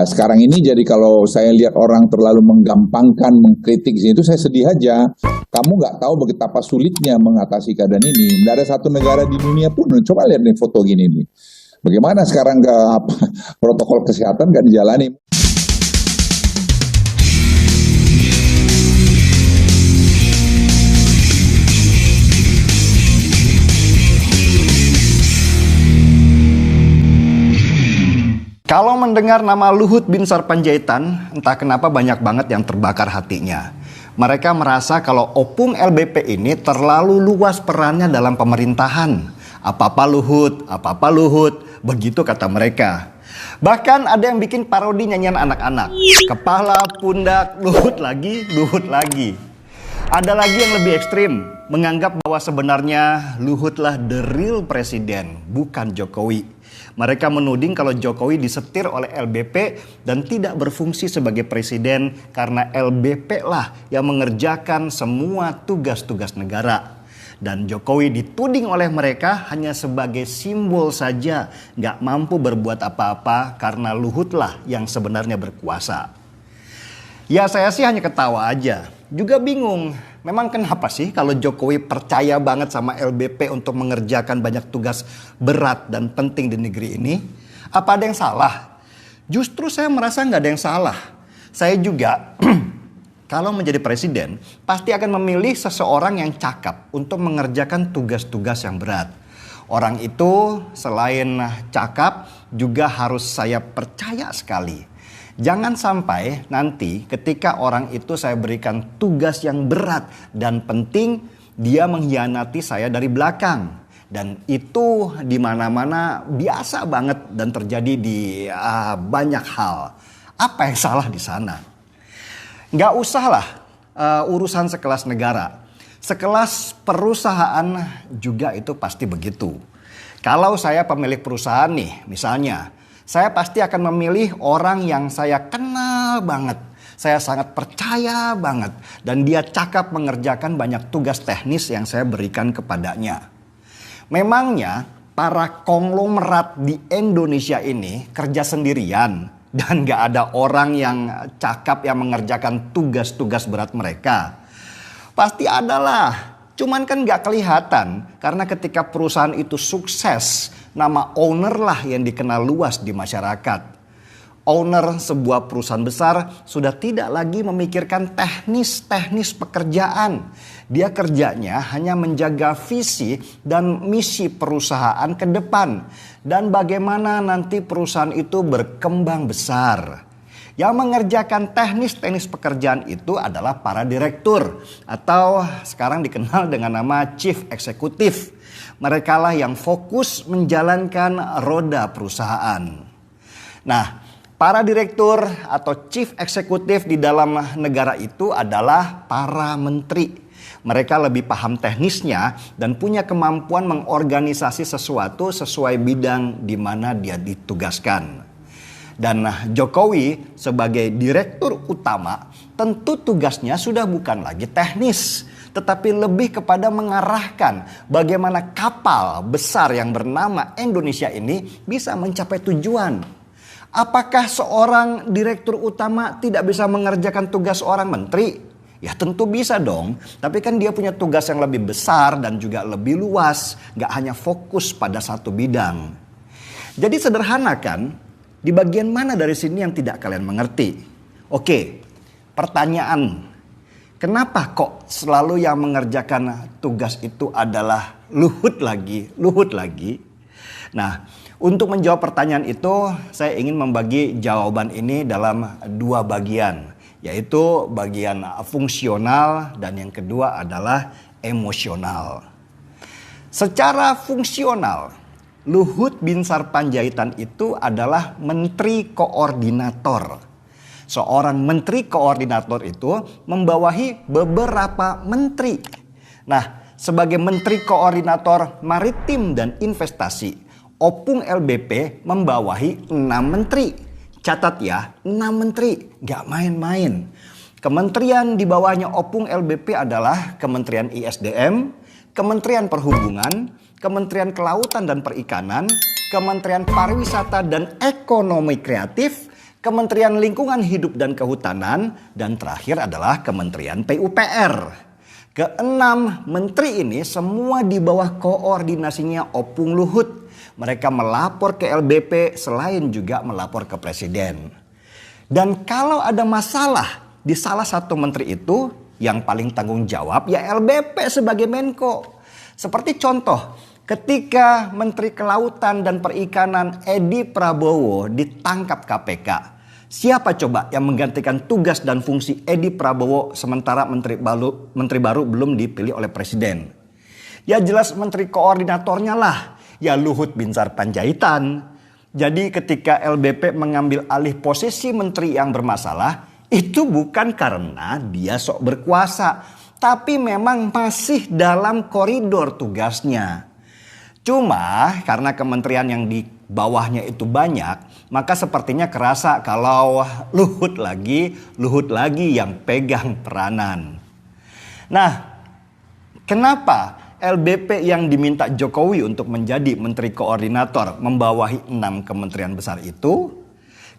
Sekarang ini jadi kalau saya lihat orang terlalu menggampangkan, mengkritik itu saya sedih aja. Kamu nggak tahu betapa sulitnya mengatasi keadaan ini. Tidak ada satu negara di dunia pun. Coba lihat nih foto gini nih. Bagaimana sekarang protokol kesehatan nggak dijalani? Kalau mendengar nama Luhut Binsar Panjaitan, entah kenapa banyak banget yang terbakar hatinya. Mereka merasa kalau Opung LBP ini terlalu luas perannya dalam pemerintahan. Apa-apa Luhut, begitu kata mereka. Bahkan ada yang bikin parodi nyanyian anak-anak. Kepala, pundak, Luhut lagi. Ada lagi yang lebih ekstrim, menganggap bahwa sebenarnya Luhutlah the real presiden, bukan Jokowi. Mereka menuding kalau Jokowi disetir oleh LBP dan tidak berfungsi sebagai presiden karena LBP lah yang mengerjakan semua tugas-tugas negara. Dan Jokowi dituding oleh mereka hanya sebagai simbol saja, nggak mampu berbuat apa-apa karena Luhutlah yang sebenarnya berkuasa. Ya saya sih hanya ketawa aja, juga bingung. Memang kenapa sih kalau Jokowi percaya banget sama LBP untuk mengerjakan banyak tugas berat dan penting di negeri ini? Apa ada yang salah? Justru saya merasa nggak ada yang salah. Saya juga kalau menjadi presiden pasti akan memilih seseorang yang cakap untuk mengerjakan tugas-tugas yang berat. Orang itu selain cakap juga harus saya percaya sekali. Jangan sampai nanti ketika orang itu saya berikan tugas yang berat dan penting, dia mengkhianati saya dari belakang. Dan itu di mana-mana biasa banget dan terjadi di banyak hal. Apa yang salah di sana? Nggak usahlah urusan sekelas negara. Sekelas perusahaan juga itu pasti begitu. Kalau saya pemilik perusahaan nih, misalnya, saya pasti akan memilih orang yang saya kenal banget. Saya sangat percaya banget. Dan dia cakap mengerjakan banyak tugas teknis yang saya berikan kepadanya. Memangnya para konglomerat di Indonesia ini kerja sendirian. Dan gak ada orang yang cakap yang mengerjakan tugas-tugas berat mereka. Pasti adalah. Cuman kan gak kelihatan. Karena ketika perusahaan itu sukses, nama owner lah yang dikenal luas di masyarakat. Owner sebuah perusahaan besar sudah tidak lagi memikirkan teknis pekerjaan. Dia kerjanya hanya menjaga visi dan misi perusahaan ke depan. Dan bagaimana nanti perusahaan itu berkembang besar. Yang mengerjakan teknis pekerjaan itu adalah para direktur. Atau sekarang dikenal dengan nama chief eksekutif. Mereka lah yang fokus menjalankan roda perusahaan. Nah, para direktur atau chief eksekutif di dalam negara itu adalah para menteri. Mereka lebih paham teknisnya dan punya kemampuan mengorganisasi sesuatu sesuai bidang di mana dia ditugaskan. Dan Jokowi sebagai direktur utama tentu tugasnya sudah bukan lagi teknis. Tetapi lebih kepada mengarahkan bagaimana kapal besar yang bernama Indonesia ini bisa mencapai tujuan. Apakah seorang direktur utama tidak bisa mengerjakan tugas seorang menteri? Ya tentu bisa dong. Tapi kan dia punya tugas yang lebih besar dan juga lebih luas. Gak hanya fokus pada satu bidang. Jadi sederhana kan? Di bagian mana dari sini yang tidak kalian mengerti? Oke, pertanyaan. Kenapa kok selalu yang mengerjakan tugas itu adalah Luhut lagi? Nah, untuk menjawab pertanyaan itu, saya ingin membagi jawaban ini dalam dua bagian. Yaitu bagian fungsional dan yang kedua adalah emosional. Secara fungsional, Luhut Binsar Panjaitan itu adalah menteri koordinator. Seorang menteri koordinator itu membawahi beberapa menteri. Nah, sebagai menteri koordinator maritim dan investasi, Opung LBP membawahi 6 menteri. Catat ya, 6 menteri, gak main-main. Kementerian di bawahnya Opung LBP adalah Kementerian ISDM, Kementerian Perhubungan, Kementerian Kelautan dan Perikanan, Kementerian Pariwisata dan Ekonomi Kreatif, Kementerian Lingkungan Hidup dan Kehutanan, dan terakhir adalah Kementerian PUPR. Keenam menteri ini semua di bawah koordinasinya Opung Luhut. Mereka melapor ke LBP selain juga melapor ke Presiden. Dan kalau ada masalah di salah satu menteri itu, yang paling tanggung jawab ya LBP sebagai Menko. Seperti contoh, ketika Menteri Kelautan dan Perikanan Edi Prabowo ditangkap KPK. Siapa coba yang menggantikan tugas dan fungsi Edi Prabowo sementara menteri baru belum dipilih oleh Presiden? Ya jelas menteri koordinatornya lah, ya Luhut Binsar Panjaitan. Jadi ketika LBP mengambil alih posisi menteri yang bermasalah, itu bukan karena dia sok berkuasa, tapi memang masih dalam koridor tugasnya. Cuma karena kementerian yang di bawahnya itu banyak, maka sepertinya kerasa kalau Luhut lagi yang pegang peranan. Nah, kenapa LBP yang diminta Jokowi untuk menjadi menteri koordinator membawahi 6 kementerian besar itu?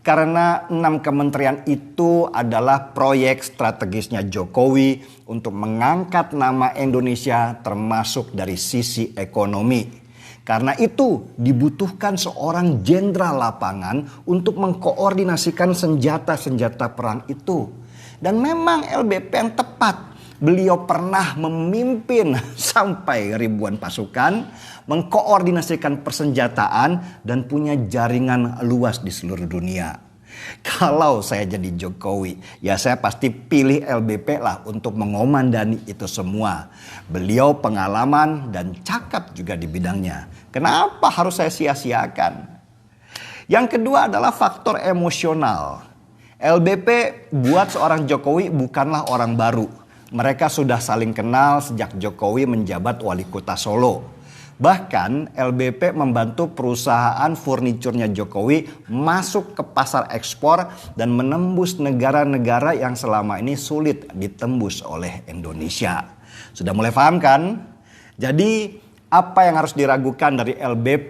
Karena 6 kementerian itu adalah proyek strategisnya Jokowi untuk mengangkat nama Indonesia termasuk dari sisi ekonomi. Karena itu dibutuhkan seorang jenderal lapangan untuk mengkoordinasikan senjata-senjata perang itu. Dan memang LBP yang tepat. Beliau pernah memimpin sampai ribuan pasukan, mengkoordinasikan persenjataan dan punya jaringan luas di seluruh dunia. Kalau saya jadi Jokowi, ya saya pasti pilih LBP lah untuk mengomandani itu semua. Beliau pengalaman dan cakap juga di bidangnya. Kenapa harus saya sia-siakan? Yang kedua adalah faktor emosional. LBP buat seorang Jokowi bukanlah orang baru. Mereka sudah saling kenal sejak Jokowi menjabat wali kota Solo. Bahkan LBP membantu perusahaan furniturnya Jokowi masuk ke pasar ekspor dan menembus negara-negara yang selama ini sulit ditembus oleh Indonesia. Sudah mulai paham kan? Jadi apa yang harus diragukan dari LBP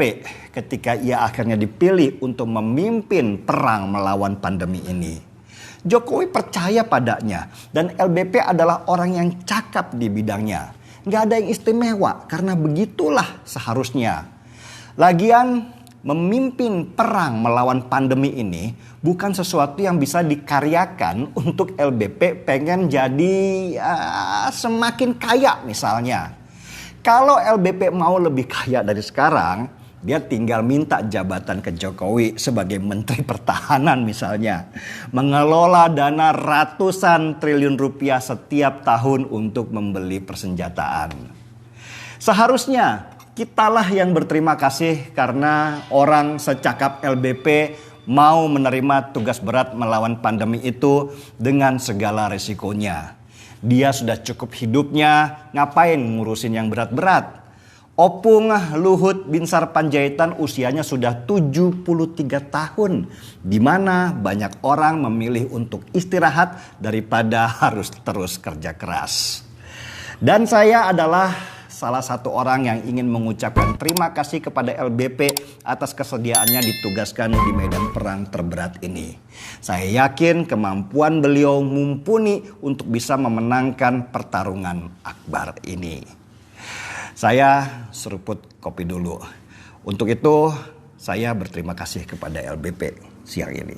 ketika ia akhirnya dipilih untuk memimpin perang melawan pandemi ini? Jokowi percaya padanya dan LBP adalah orang yang cakap di bidangnya. Nggak ada yang istimewa karena begitulah seharusnya. Lagian memimpin perang melawan pandemi ini bukan sesuatu yang bisa dikaryakan untuk LBP pengen jadi semakin kaya misalnya. Kalau LBP mau lebih kaya dari sekarang, dia tinggal minta jabatan ke Jokowi sebagai Menteri Pertahanan misalnya. Mengelola dana ratusan triliun rupiah setiap tahun untuk membeli persenjataan. Seharusnya kitalah yang berterima kasih karena orang secakap LBP mau menerima tugas berat melawan pandemi itu dengan segala resikonya. Dia sudah cukup hidupnya, ngapain ngurusin yang berat-berat? Opung Luhut Binsar Panjaitan usianya sudah 73 tahun. Di mana banyak orang memilih untuk istirahat daripada harus terus kerja keras. Dan saya adalah salah satu orang yang ingin mengucapkan terima kasih kepada LBP atas kesediaannya ditugaskan di medan perang terberat ini. Saya yakin kemampuan beliau mumpuni untuk bisa memenangkan pertarungan akbar ini. Saya seruput kopi dulu. Untuk itu saya berterima kasih kepada LBP siang ini.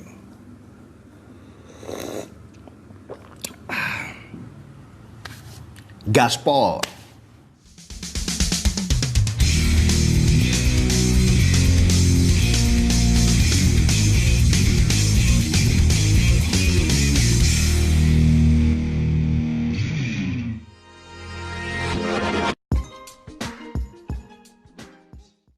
Gaspol.